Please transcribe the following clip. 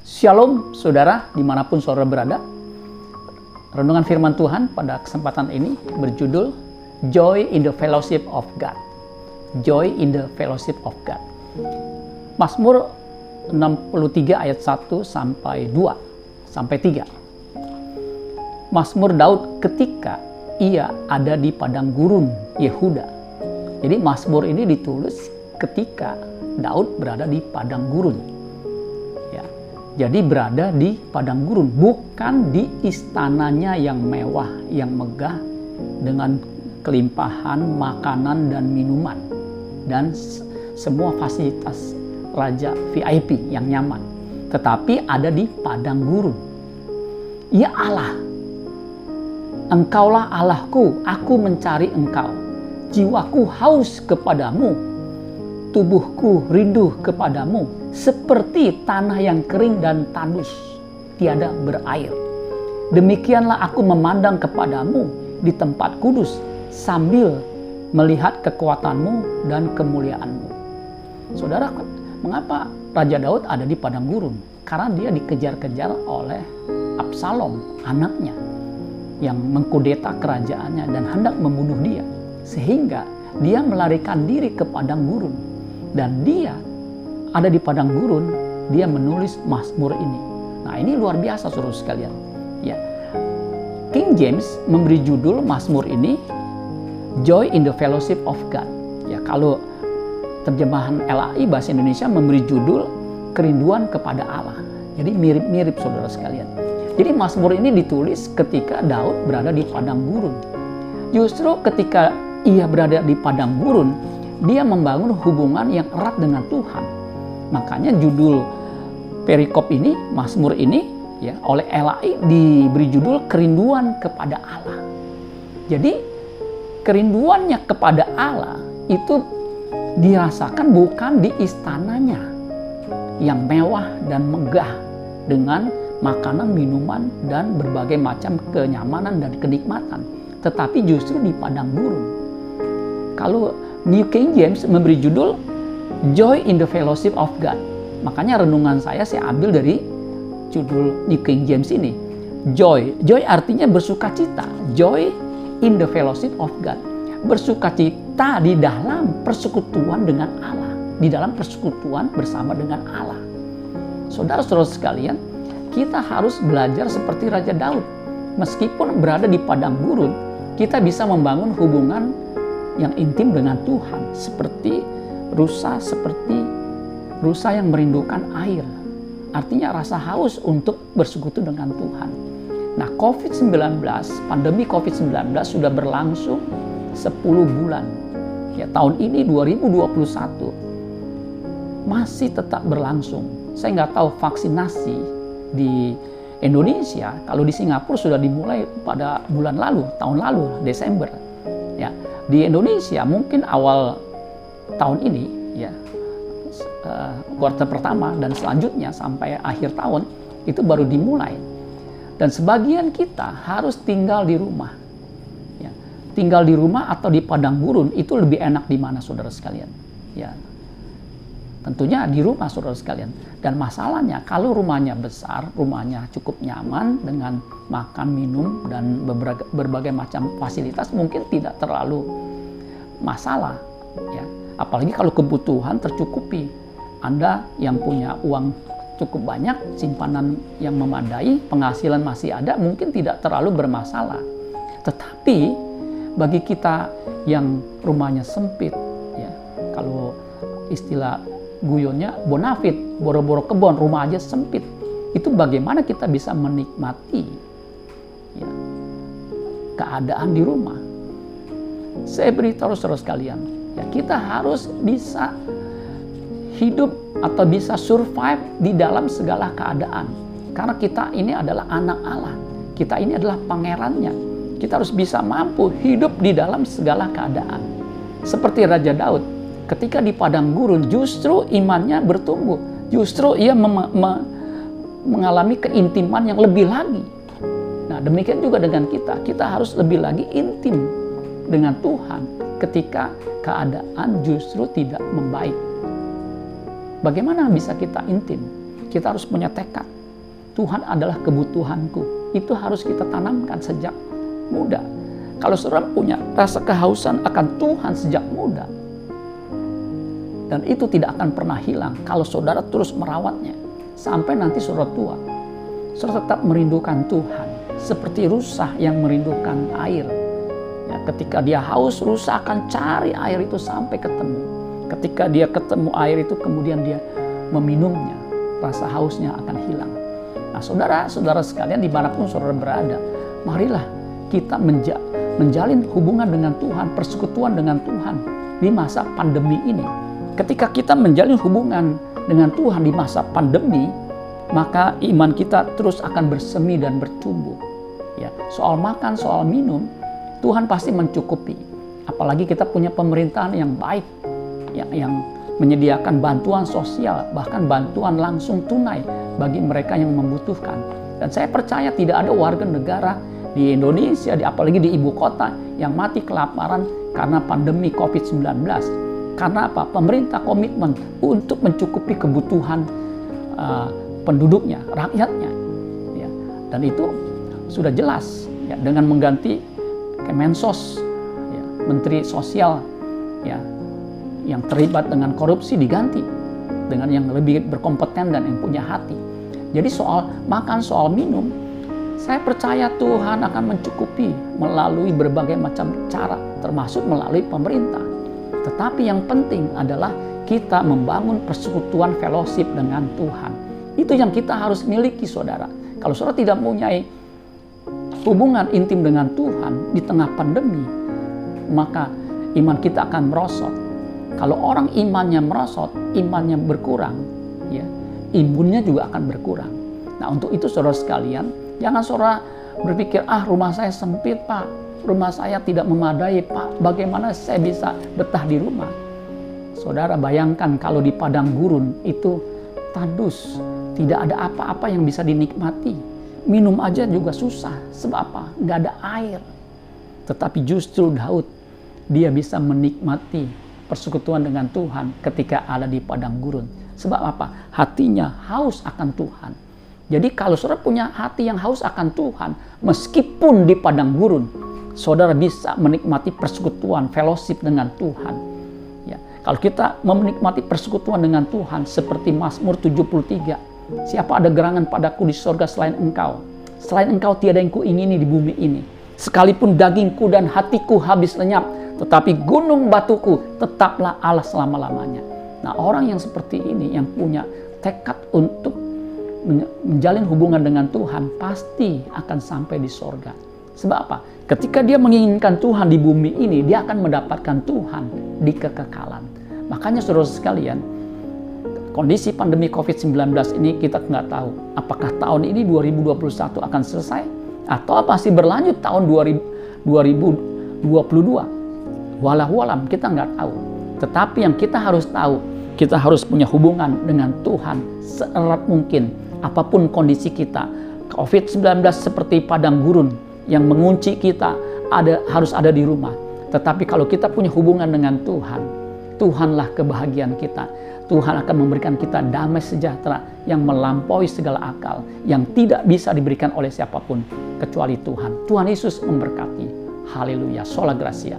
Shalom saudara, dimanapun saudara berada. Renungan firman Tuhan pada kesempatan ini berjudul Joy in the Fellowship of God. Joy in the Fellowship of God. Mazmur 63 ayat 1 sampai 2 sampai 3. Mazmur Daud ketika ia ada di padang gurun Yehuda. Jadi Mazmur ini ditulis ketika Daud berada di padang gurun. Jadi berada di padang gurun, bukan di istananya yang mewah, yang megah dengan kelimpahan makanan dan minuman dan semua fasilitas raja VIP yang nyaman. Tetapi ada di padang gurun. Ya Allah, Engkaulah Allahku, aku mencari Engkau. Jiwaku haus kepadamu, tubuhku rindu kepadamu, seperti tanah yang kering dan tandus, tiada berair. Demikianlah aku memandang kepadamu di tempat kudus, sambil melihat kekuatanmu dan kemuliaanmu. Saudara, mengapa Raja Daud ada di padang gurun? Karena dia dikejar-kejar oleh Absalom, anaknya, yang mengkudeta kerajaannya dan hendak membunuh dia. Sehingga dia melarikan diri ke padang gurun. Dan dia ada di padang gurun, dia menulis Mazmur ini. Nah, ini luar biasa saudara sekalian. Ya. King James memberi judul Mazmur ini Joy in the Fellowship of God. Ya, kalau terjemahan LAI bahasa Indonesia memberi judul Kerinduan kepada Allah. Jadi mirip-mirip saudara sekalian. Jadi Mazmur ini ditulis ketika Daud berada di padang gurun. Justru ketika ia berada di padang gurun, dia membangun hubungan yang erat dengan Tuhan. Makanya judul perikop ini, Mazmur ini, ya, oleh LAI diberi judul Kerinduan kepada Allah. Jadi kerinduannya kepada Allah itu dirasakan bukan di istananya yang mewah dan megah dengan makanan, minuman, dan berbagai macam kenyamanan dan kenikmatan, tetapi justru di padang gurun. Kalau New King James memberi judul Joy in the Fellowship of God. Makanya renungan saya ambil dari judul New King James ini. Joy. Joy artinya bersukacita. Joy in the Fellowship of God. Bersukacita di dalam persekutuan dengan Allah. Di dalam persekutuan bersama dengan Allah. Saudara-saudara sekalian, kita harus belajar seperti Raja Daud. Meskipun berada di padang gurun, kita bisa membangun hubungan yang intim dengan Tuhan. Seperti rusa yang merindukan air. Artinya rasa haus untuk bersekutu dengan Tuhan. Nah, pandemi COVID-19 sudah berlangsung 10 bulan. Ya, tahun ini 2021 masih tetap berlangsung. Saya nggak tahu vaksinasi di Indonesia, kalau di Singapura sudah dimulai pada bulan lalu, tahun lalu, Desember. Ya, di Indonesia mungkin awal tahun ini, ya, kuartal pertama dan selanjutnya sampai akhir tahun itu baru dimulai. Dan sebagian kita harus tinggal di rumah. Ya, tinggal di rumah atau di padang gurun itu lebih enak di mana saudara sekalian? Ya, tentunya di rumah saudara sekalian. Dan masalahnya kalau rumahnya besar, rumahnya cukup nyaman dengan makan, minum, dan berbagai macam fasilitas mungkin tidak terlalu masalah. Ya. Apalagi kalau kebutuhan tercukupi. Anda yang punya uang cukup banyak, simpanan yang memadai, penghasilan masih ada, mungkin tidak terlalu bermasalah. Tetapi bagi kita yang rumahnya sempit, ya, kalau istilah guyonnya bonafit, boro-boro kebon, rumah aja sempit. Itu bagaimana kita bisa menikmati, ya, keadaan di rumah. Saya beritahu saudara sekalian, ya, kita harus bisa hidup atau bisa survive di dalam segala keadaan. Karena kita ini adalah anak Allah. Kita ini adalah pangerannya. Kita harus bisa mampu hidup di dalam segala keadaan. Seperti Raja Daud, ketika di padang gurun justru imannya bertumbuh. Justru ia mengalami keintiman yang lebih lagi. Nah, demikian juga dengan kita. Kita harus lebih lagi intim dengan Tuhan ketika keadaan justru tidak membaik. Bagaimana bisa kita intim? Kita harus punya tekad. Tuhan adalah kebutuhanku. Itu harus kita tanamkan sejak muda. Kalau saudara punya rasa kehausan akan Tuhan sejak muda, dan itu tidak akan pernah hilang kalau saudara terus merawatnya sampai nanti saudara tua. Saudara tetap merindukan Tuhan seperti rusa yang merindukan air. Ya, ketika dia haus, rusa akan cari air itu sampai ketemu. Ketika dia ketemu air itu, kemudian dia meminumnya, rasa hausnya akan hilang. Nah, saudara-saudara sekalian dimanapun saudara berada, marilah kita menjalin hubungan dengan Tuhan, persekutuan dengan Tuhan di masa pandemi ini. Ketika kita menjalin hubungan dengan Tuhan di masa pandemi, maka iman kita terus akan bersemi dan bertumbuh. Ya, soal makan, soal minum, Tuhan pasti mencukupi. Apalagi kita punya pemerintahan yang baik, yang menyediakan bantuan sosial, bahkan bantuan langsung tunai bagi mereka yang membutuhkan. Dan saya percaya tidak ada warga negara di Indonesia, apalagi di ibu kota, yang mati kelaparan karena pandemi COVID-19. Karena apa? Pemerintah komitmen untuk mencukupi kebutuhan penduduknya, rakyatnya. Ya. Dan itu sudah jelas ya, dengan mengganti Kemensos, ya, Menteri Sosial, ya, yang terlibat dengan korupsi diganti dengan yang lebih berkompeten dan yang punya hati. Jadi soal makan, soal minum, saya percaya Tuhan akan mencukupi melalui berbagai macam cara, termasuk melalui pemerintah. Tetapi yang penting adalah kita membangun persekutuan fellowship dengan Tuhan. Itu yang kita harus miliki, saudara. Kalau saudara tidak mempunyai hubungan intim dengan Tuhan di tengah pandemi, maka iman kita akan merosot. Kalau orang imannya merosot, imannya berkurang, ya, imunnya juga akan berkurang. Nah, untuk itu saudara sekalian, jangan saudara berpikir, rumah saya sempit, Pak. Rumah saya tidak memadai, Pak. Bagaimana saya bisa betah di rumah? Saudara bayangkan kalau di padang gurun itu tandus, tidak ada apa-apa yang bisa dinikmati. Minum aja juga susah. Sebab apa? Nggak ada air. Tetapi justru Daud, dia bisa menikmati persekutuan dengan Tuhan ketika ada di padang gurun. Sebab apa? Hatinya haus akan Tuhan. Jadi kalau saudara punya hati yang haus akan Tuhan, meskipun di padang gurun, saudara bisa menikmati persekutuan, fellowship dengan Tuhan. Ya, kalau kita menikmati persekutuan dengan Tuhan, seperti Mazmur 73, siapa ada gerangan padaku di sorga selain Engkau? Selain Engkau tiada yang kuingini di bumi ini. Sekalipun dagingku dan hatiku habis lenyap, tetapi gunung batuku tetaplah Allah selama-lamanya. Nah, orang yang seperti ini, yang punya tekad untuk menjalin hubungan dengan Tuhan, pasti akan sampai di sorga. Sebab apa? Ketika dia menginginkan Tuhan di bumi ini, dia akan mendapatkan Tuhan di kekekalan. Makanya saudara sekalian, kondisi pandemi COVID-19 ini kita nggak tahu apakah tahun ini 2021 akan selesai atau masih berlanjut tahun 2022. Wallahu alam, kita nggak tahu. Tetapi yang kita harus tahu, kita harus punya hubungan dengan Tuhan seerat mungkin. Apapun kondisi kita, COVID-19 seperti padang gurun yang mengunci kita, harus ada di rumah. Tetapi kalau kita punya hubungan dengan Tuhan, Tuhanlah kebahagiaan kita. Tuhan akan memberikan kita damai sejahtera yang melampaui segala akal, yang tidak bisa diberikan oleh siapapun kecuali Tuhan. Tuhan Yesus memberkati. Haleluya. Sola Gracia.